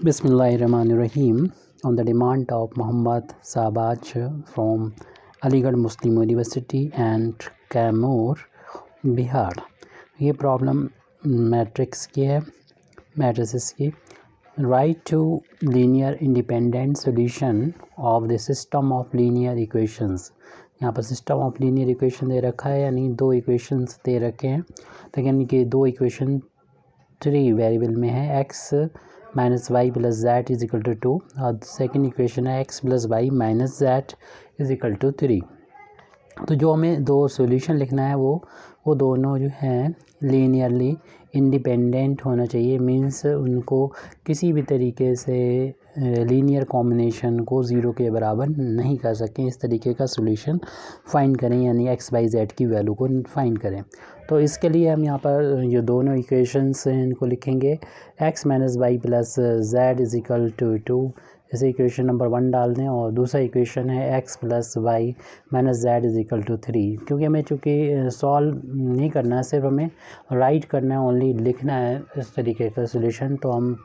Bismillahirrahmanirrahim. On the demand of Muhammad Sabaj from Aligarh Muslim University and Kaimur Bihar, ये problem matrix की है, matrices की। Write two linear independent solution of the system of linear equations. यहाँ पर system of linear equation दे रखा है, यानी दो इक्वेशंस दे रखे हैं, तो यानी कि दो इक्वेशन 3 वेरिएबल में है, x minus y plus z is equal to 2 और सेकेंड इक्वेशन है x plus y minus z is equal to 3। तो जो हमें दो सॉल्यूशन लिखना है वो दोनों जो हैं लीनियरली इंडिपेंडेंट होना चाहिए। मींस उनको किसी भी तरीके से लीनियर कॉम्बिनेशन को ज़ीरो के बराबर नहीं कर सकें, इस तरीके का सॉल्यूशन फाइंड करें, यानी एक्स बाई जेड की वैल्यू को फाइंड करें। तो इसके लिए हम यहाँ पर जो दोनों इक्वेशंस हैं इनको लिखेंगे, x minus y plus z is equal to 2, इसे इक्वेशन नंबर 1 डाल दें। और दूसरा इक्वेशन है x plus y minus z is equal to 3। क्योंकि हमें चूँकि सॉल्व नहीं करना है, सिर्फ हमें राइट करना है, ओनली लिखना है इस तरीके का सॉल्यूशन, तो हम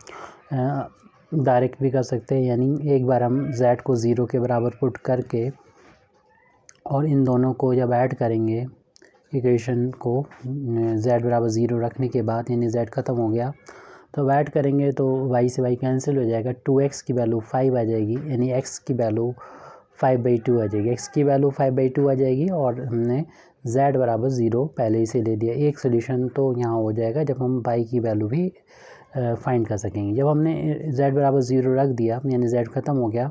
डायरेक्ट भी कर सकते हैं। यानी एक बार हम जेड को ज़ीरो के बराबर पुट करके और इन दोनों को जब ऐड करेंगे इक्वेशन को जेड बराबर ज़ीरो रखने के बाद, यानी जेड ख़त्म हो गया, तो ऐड करेंगे तो वाई से वाई कैंसिल हो जाएगा, 2x की वैल्यू 5 आ जाएगी, यानी x की वैल्यू 5/2 आ जाएगी, x की वैल्यू 5/2 आ जाएगी। और हमने z बराबर ज़ीरो पहले ही से ले दिया। एक सोल्यूशन तो यहाँ हो जाएगा जब हम y की वैल्यू भी फाइंड कर सकेंगे। जब हमने z बराबर ज़ीरो रख दिया, यानी z ख़त्म हो गया,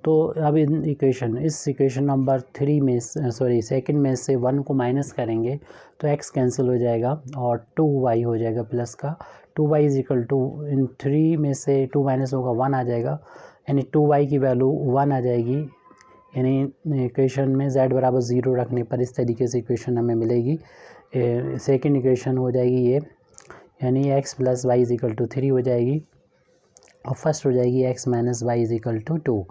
तो अब इस इक्वेशन नंबर 3 में सेकंड में से 1 को माइनस करेंगे तो x कैंसिल हो जाएगा और 2y हो जाएगा प्लस का। 2y इज इक्वल टू, इन 3 में से 2 माइनस होगा 1 आ जाएगा, यानी 2y की वैल्यू 1 आ जाएगी। यानी इक्वेशन में z बराबर ज़ीरो रखने पर इस तरीके से इक्वेशन हमें मिलेगी। सेकंड इक्वेशन हो जाएगी ये, यानी x plus y is equal to 3 हो जाएगी, और फर्स्ट हो जाएगी x minus y is equal to 2।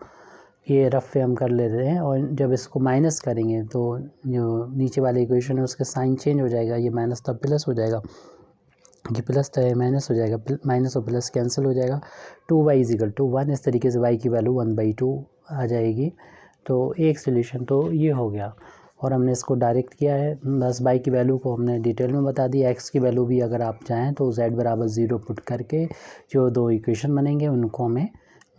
ये रफ पे हम कर ले रहे हैं, और जब इसको माइनस करेंगे तो जो नीचे वाले इक्वेशन है उसका साइन चेंज हो जाएगा, ये माइनस था प्लस हो जाएगा, ये प्लस था ये माइनस हो जाएगा, माइनस और प्लस कैंसिल हो जाएगा। 2y इज इक्वल टू 1, इस तरीके से y की वैल्यू 1/2 आ जाएगी। तो एक सोल्यूशन तो ये हो गया, और हमने इसको डायरेक्ट किया है, बस y की वैल्यू को हमने डिटेल में बता दी। x की वैल्यू भी अगर आप चाहें तो z बराबर ज़ीरो पुट करके जो दो इक्वेशन बनेंगे उनको हमें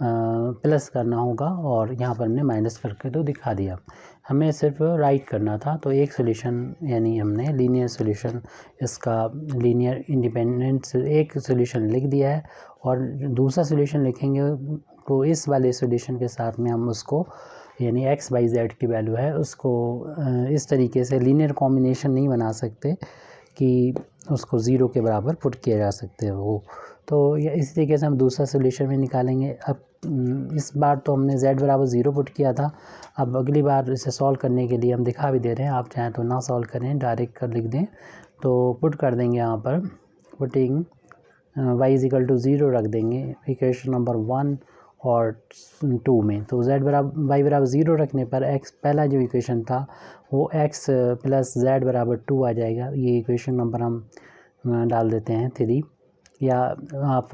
प्लस करना होगा, और यहाँ पर हमने माइनस करके तो दिखा दिया। हमें सिर्फ राइट करना था, तो एक सोल्यूशन यानी हमने लीनियर सोल्यूशन, इसका लीनियर इंडिपेंडेंट एक सोल्यूशन लिख दिया है, और दूसरा सोल्यूशन लिखेंगे तो इस वाले सोल्यूशन के साथ में हम उसको, यानी एक्स बाई जेड की वैल्यू है उसको इस तरीके से लीनियर कॉम्बिनेशन नहीं बना सकते कि उसको ज़ीरो के बराबर पुट किया जा सकते हो। तो इस तरीके से हम दूसरा सोल्यूशन में निकालेंगे। अब इस बार तो हमने z बराबर ज़ीरो पुट किया था, अब अगली बार इसे सॉल्व करने के लिए हम दिखा भी दे रहे हैं, आप चाहें तो ना सॉल्व करें, डायरेक्ट कर लिख दें। तो पुट कर देंगे यहाँ पर, putting y is equal to 0 रख देंगे इक्वेशन नंबर 1 और 2 में। तो y बराबर 0 रखने पर x, पहला जो इक्वेशन था वो x प्लस z बराबर 2 आ जाएगा। ये इक्वेशन नंबर हम डाल देते हैं 3, या आप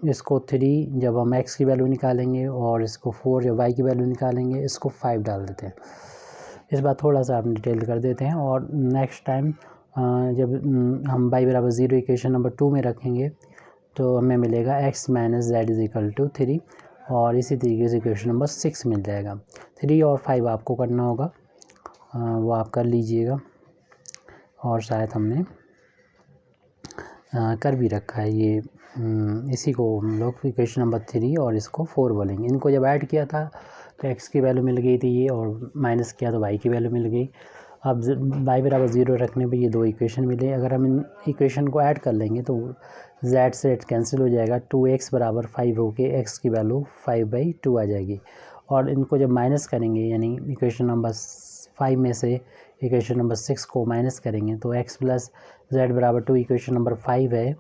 इसको 3 जब हम x की वैल्यू निकालेंगे और इसको 4 जब y की वैल्यू निकालेंगे, इसको 5 डाल देते हैं। इस बार थोड़ा सा हम डिटेल कर देते हैं, और नेक्स्ट टाइम जब हम y बराबर 0 इक्वेशन नंबर 2 में रखेंगे तो हमें मिलेगा x minus z is equal to 3, और इसी तरीके से इक्वेशन नंबर 6 मिल जाएगा। 3 और 5 आपको करना होगा, वो आप कर लीजिएगा, और शायद हमने कर भी रखा है ये। इसी को हम लोग इक्वेशन नंबर 3 और इसको 4 बोलेंगे। इनको जब ऐड किया था तो x की वैल्यू मिल गई थी ये, और माइनस किया तो y की वैल्यू मिल गई। अब y बराबर 0 रखने पे ये दो इक्वेशन मिले। अगर हम इन इक्वेशन को ऐड कर लेंगे तो z से कैंसिल हो जाएगा, 2x बराबर 5 हो के x की वैल्यू 5/2 आ जाएगी। और इनको जब माइनस करेंगे, यानी इक्वेशन नंबर 5 में से इक्वेशन नंबर 6 को माइनस करेंगे तो x प्लस z बराबर 2 इक्वेशन नंबर 5 है,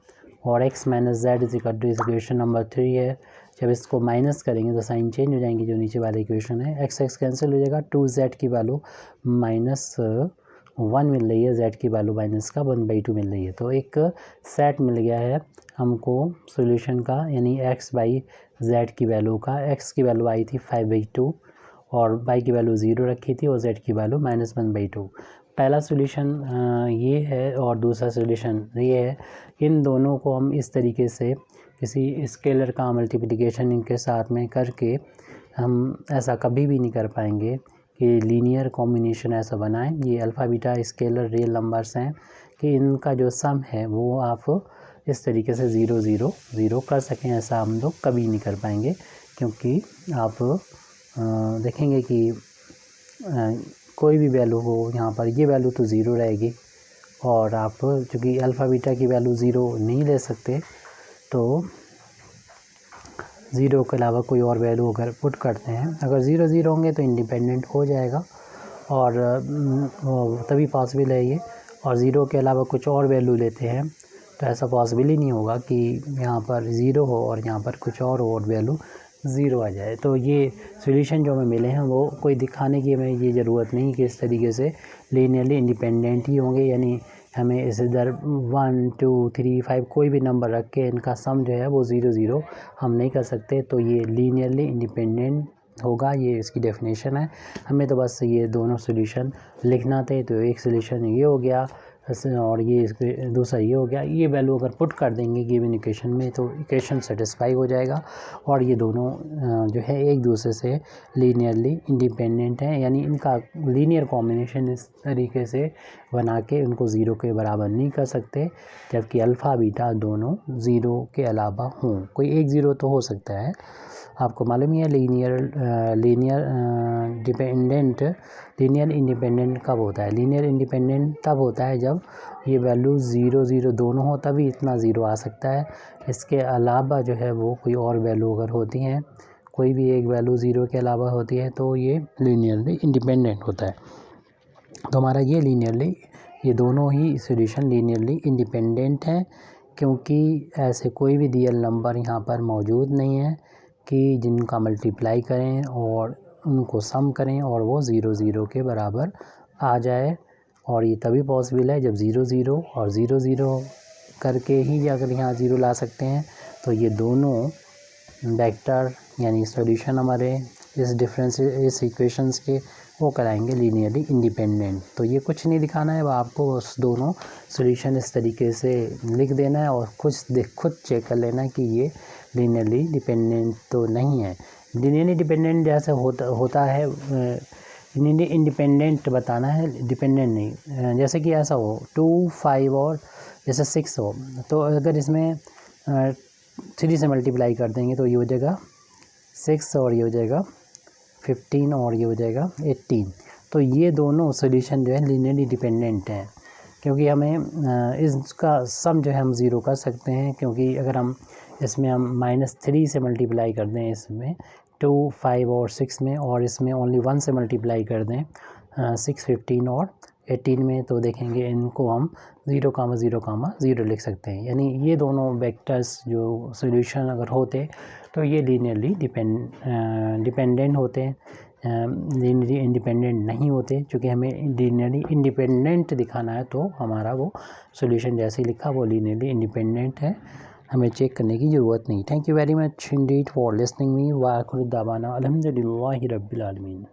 और x minus z is equal to equation number 3 है। जब इसको माइनस करेंगे तो साइन चेंज हो जाएंगे, जो नीचे वाले इक्वेशन है x कैंसिल हो जाएगा, 2z की वैल्यू -1 मिल रही है, z की वैल्यू माइनस का 1/2 मिल रही है। तो एक सेट मिल गया है हमको सॉल्यूशन का यानी x बाई z की वैल्यू का, x की वैल्यू आई थी 5/2 और y की वैल्यू 0 रखी थी और z की वैल्यू -1/2। पहला सॉल्यूशन ये है और दूसरा सॉल्यूशन ये है। इन दोनों को हम इस तरीके से किसी स्केलर का मल्टीप्लिकेशन इनके साथ में करके हम ऐसा कभी भी नहीं कर पाएंगे कि लीनियर कॉम्बिनेशन ऐसा बनाएं। ये alpha beta scalar real numbers हैं कि इनका जो सम है वो आप इस तरीके से 0 0 0 कर सकें, ऐसा हम लोग कभी नहीं कर पाएंगे। क्योंकि आप देखेंगे कि कोई भी वैल्यू हो यहाँ पर, ये वैल्यू तो 0 रहेगी और आप चूँकि अल्फ़ा बीटा की वैल्यू 0 नहीं ले सकते तो 0 के अलावा कोई और वैल्यू अगर पुट करते हैं, अगर 0 0 होंगे तो इंडिपेंडेंट हो जाएगा और तभी पॉसिबल है ये। और 0 के अलावा कुछ और वैल्यू लेते हैं तो ऐसा पॉसिबल ही नहीं होगा कि यहाँ पर 0 हो और यहाँ पर कुछ और वैल्यू 0 आ जाए। तो ये सॉल्यूशन जो हमें मिले हैं वो कोई दिखाने की हमें ये ज़रूरत नहीं कि इस तरीके से लीनियरली इंडिपेंडेंट ही होंगे, यानी हमें इस इधर 1 2 3 5 कोई भी नंबर रख के इनका सम जो है वो 0 0 हम नहीं कर सकते। तो ये लीनियरली इंडिपेंडेंट होगा, ये इसकी डेफिनेशन है। हमें तो बस ये दोनों सॉल्यूशन लिखना थे। तो एक सॉल्यूशन ये हो गया और ये दूसरा ये हो गया। ये वैल्यू अगर पुट कर देंगे गिवन इक्वेशन में तो इक्वेशन सेटिस्फाई हो जाएगा और ये दोनों जो है एक दूसरे से लीनियरली इंडिपेंडेंट हैं, यानी इनका लीनियर कॉम्बिनेशन इस तरीके से बना के उनको 0 के बराबर नहीं कर सकते, जबकि अल्फ़ा बीटा दोनों 0 के अलावा हों। कोई एक 0 तो हो सकता है, आपको मालूम ही है। लीनियर इंडिपेंडेंट कब होता है? लीनियर इंडिपेंडेंट तब होता है जब ये वैल्यू 0 0 दोनों हो, तभी इतना 0 आ सकता है। इसके अलावा जो है वो कोई और वैल्यू अगर होती हैं, कोई भी एक वैल्यू 0 के अलावा होती है तो ये लीनियरली इंडिपेंडेंट होता है। तो हमारा ये दोनों ही सॉल्यूशन लीनियरली इंडिपेंडेंट हैं, क्योंकि ऐसे कोई भी रियल नंबर यहाँ पर मौजूद नहीं है कि जिनका मल्टीप्लाई करें और उनको सम करें और वो 0 0 के बराबर आ जाए। और ये तभी पॉसिबल है जब 0 0 और 0 0 करके ही अगर यहाँ 0 ला सकते हैं। तो ये दोनों वेक्टर यानी सॉल्यूशन हमारे इस इक्वेशंस के वो कराएंगे लीनियरली इंडिपेंडेंट। तो ये कुछ नहीं दिखाना है, आपको उस दोनों सॉल्यूशन इस तरीके से लिख देना है और खुद चेक कर लेना है कि ये लीनियरली डिपेंडेंट तो नहीं है। लीनियरली डिपेंडेंट जैसे होता है, लीनियरली इंडिपेंडेंट बताना है, डिपेंडेंट नहीं। जैसे कि ऐसा हो 2 5 और जैसे 6 हो, तो अगर इसमें 3 से मल्टीप्लाई कर देंगे तो ये हो जाएगा 6 और ये हो जाएगा 15 और ये हो जाएगा 18। तो ये दोनों सॉल्यूशन जो है लीनियरली डिपेंडेंट हैं, क्योंकि हमें इसका सम जो है हम 0 कर सकते हैं। क्योंकि अगर हम इसमें हम -3 से मल्टीप्लाई कर दें, इसमें 2 5 और 6 में, और इसमें ओनली 1 से मल्टीप्लाई कर दें 6 15 और 18 में, तो देखेंगे इनको हम 0 0 लिख सकते हैं। यानी ये दोनों वेक्टर्स जो सॉल्यूशन अगर होते तो ये लीनियरली डिपेंडेंट होते हैं, लीनियरली इंडिपेंडेंट नहीं होते। चूँकि हमें लीनियरली इंडिपेंडेंट दिखाना है तो हमारा वो सॉल्यूशन जैसे ही लिखा वो लीनियरली इंडिपेंडेंट है, हमें चेक करने की ज़रूरत नहीं। Thank you very much Indeed for listening me. व आखिर दावाना अल्हम्दुलिल्लाहि रब्बिल आलमीन।